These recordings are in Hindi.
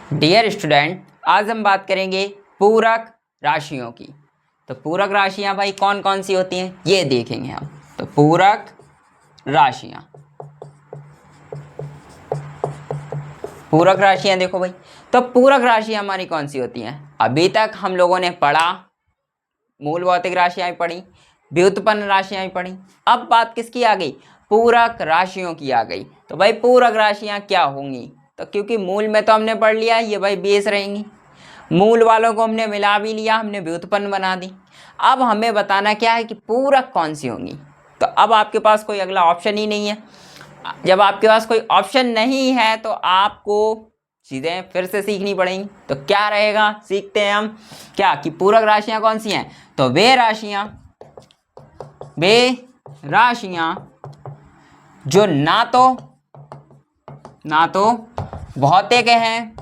डियर स्टूडेंट, आज हम बात करेंगे पूरक राशियों की। तो पूरक राशियां भाई कौन कौन सी होती हैं ये देखेंगे हम। तो पूरक राशियां, पूरक राशियां देखो भाई। तो पूरक राशियां हमारी कौन सी होती हैं? अभी तक हम लोगों ने पढ़ा, मूल भौतिक राशियां भी पढ़ी, व्युत्पन्न राशियां भी पढ़ी। अब बात किसकी आ गई? पूरक राशियों की आ गई। तो भाई पूरक राशियां क्या होंगी? तो क्योंकि मूल में तो हमने पढ़ लिया, ये भाई बेस रहेंगी। मूल वालों को हमने मिला भी लिया, हमने व्युत्पन्न बना दी। अब हमें बताना क्या है कि पूरक कौन सी होंगी। तो अब आपके पास कोई अगला ऑप्शन ही नहीं है। जब आपके पास कोई ऑप्शन नहीं है तो आपको चीज़ें फिर से सीखनी पड़ेंगी। तो क्या रहेगा, सीखते हैं हम क्या कि पूरक राशियां कौन सी हैं। तो वे राशियां जो ना तो भौतिक हैं,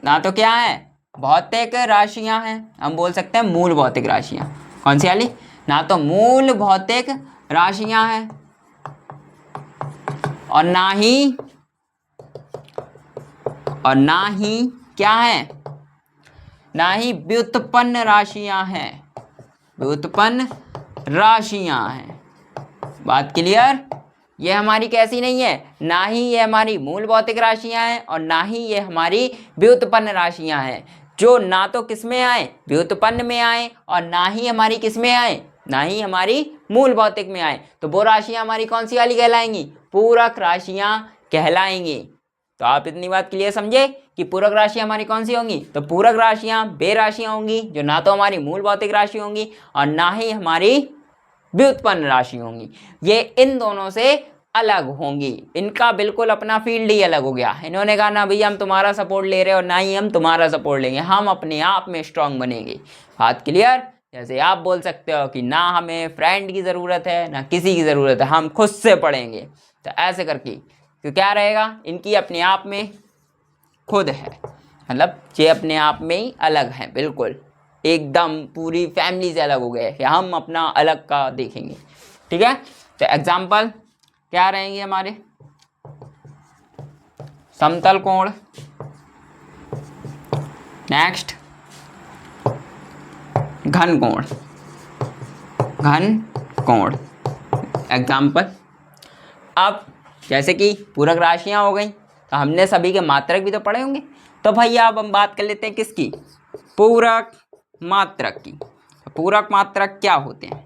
ना तो क्या है भौतिक राशियां हैं, हम बोल सकते हैं मूल भौतिक राशियां। कौन सी वाली? ना तो मूल भौतिक राशियां हैं और ना ही क्या है, ना ही व्युत्पन्न राशियां हैं। व्युत्पन्न राशियां हैं। बात क्लियर? ये हमारी कैसी नहीं है, ना ही ये हमारी मूल भौतिक राशियां हैं और ना ही ये हमारी व्युत्पन्न राशियां हैं। जो ना तो किस में आए, व्युत्पन्न में आए, और ना ही हमारी किस में आए, ना ही हमारी मूल भौतिक में आए। तो वो राशियां हमारी कौन सी वाली कहलाएंगी? पूरक राशियां कहलाएंगी। तो आप इतनी बात क्लियर समझे कि पूरक राशियां हमारी कौन सी होंगी। तो पूरक राशियां वे राशियां होंगी जो ना तो हमारी मूल भौतिक राशि होंगी और ना ही हमारी व्युत्पन्न राशि होंगी। ये इन दोनों से अलग होंगी, इनका बिल्कुल अपना फील्ड ही अलग हो गया। इन्होंने कहा ना भैया हम तुम्हारा सपोर्ट ले रहे हो, ना ही हम तुम्हारा सपोर्ट लेंगे, हम अपने आप में स्ट्रांग बनेंगे। बात क्लियर? जैसे आप बोल सकते हो कि ना हमें फ्रेंड की ज़रूरत है ना किसी की ज़रूरत है, हम खुद से पढ़ेंगे। तो ऐसे करके तो क्या रहेगा, इनकी अपने आप में खुद है, मतलब ये अपने आप में ही अलग है, बिल्कुल एकदम पूरी फैमिली से अलग हो गए कि हम अपना अलग का देखेंगे। ठीक है, तो एग्जाम्पल क्या रहेंगे हमारे? समतल कोण, नेक्स्ट घन कोण, एग्जाम्पल। अब जैसे कि पूरक राशियां हो गई तो हमने सभी के मात्रक भी तो पढ़े होंगे। तो भैया अब हम बात कर लेते हैं किसकी? पूरक मात्रक की। पूरक मात्रक क्या होते हैं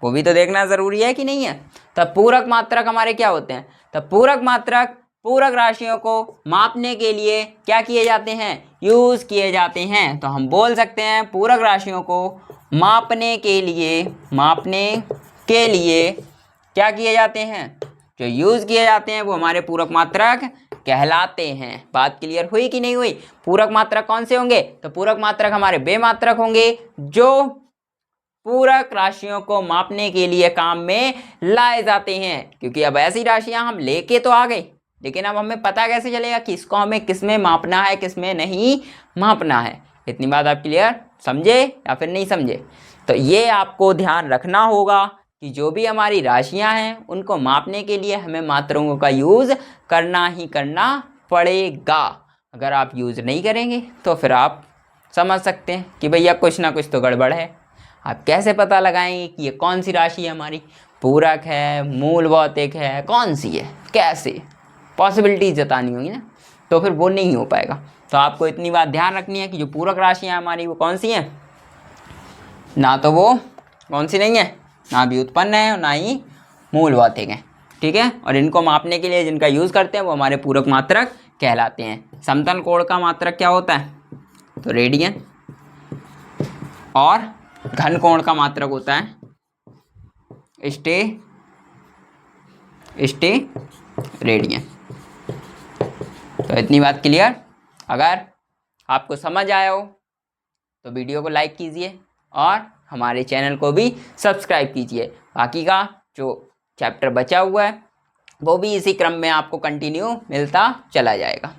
वो भी तो देखना ज़रूरी है कि नहीं है। तो पूरक मात्रक हमारे क्या होते हैं? तो पूरक मात्रक पूरक राशियों को मापने के लिए क्या किए जाते हैं? यूज़ किए जाते हैं। तो हम बोल सकते हैं पूरक राशियों को मापने के लिए क्या किए जाते हैं? जो यूज़ किए जाते हैं वो हमारे पूरक मात्रक कहलाते हैं। बात क्लियर हुई कि नहीं हुई? पूरक मात्रक कौन से होंगे? तो पूरक मात्रक हमारे वे मात्रक होंगे जो पूरक राशियों को मापने के लिए काम में लाए जाते हैं। क्योंकि अब ऐसी राशियां हम लेके तो आ गए, लेकिन अब हमें पता कैसे चलेगा कि इसको हमें किस में मापना है, किस में नहीं मापना है। इतनी बात आप क्लियर समझे या फिर नहीं समझे? तो ये आपको ध्यान रखना होगा कि जो भी हमारी राशियां हैं उनको मापने के लिए हमें मात्रकों का यूज़ करना ही करना पड़ेगा। अगर आप यूज़ नहीं करेंगे तो फिर आप समझ सकते हैं कि भैया कुछ ना कुछ तो गड़बड़ है। आप कैसे पता लगाएंगे कि ये कौन सी राशि है हमारी? पूरक है, मूल भौतिक है, कौन सी है, कैसे? पॉसिबिलिटीज जतानी होगी ना, तो फिर वो नहीं हो पाएगा। तो आपको इतनी बात ध्यान रखनी है कि जो पूरक राशियाँ हमारी वो कौन सी हैं, ना तो वो कौन सी नहीं है, ना व्युत्पन्न है और ना ही मूल भौतिक है। ठीक है, और इनको मापने के लिए जिनका यूज़ करते हैं वो हमारे पूरक मात्रक कहलाते हैं। समतल कोण का मात्रक क्या होता है? तो रेडियन। और घन कोण का मात्रक होता है रेडियन। तो इतनी बात क्लियर? अगर आपको समझ आया हो तो वीडियो को लाइक कीजिए और हमारे चैनल को भी सब्सक्राइब कीजिए। बाकी का जो चैप्टर बचा हुआ है वो भी इसी क्रम में आपको कंटिन्यू मिलता चला जाएगा।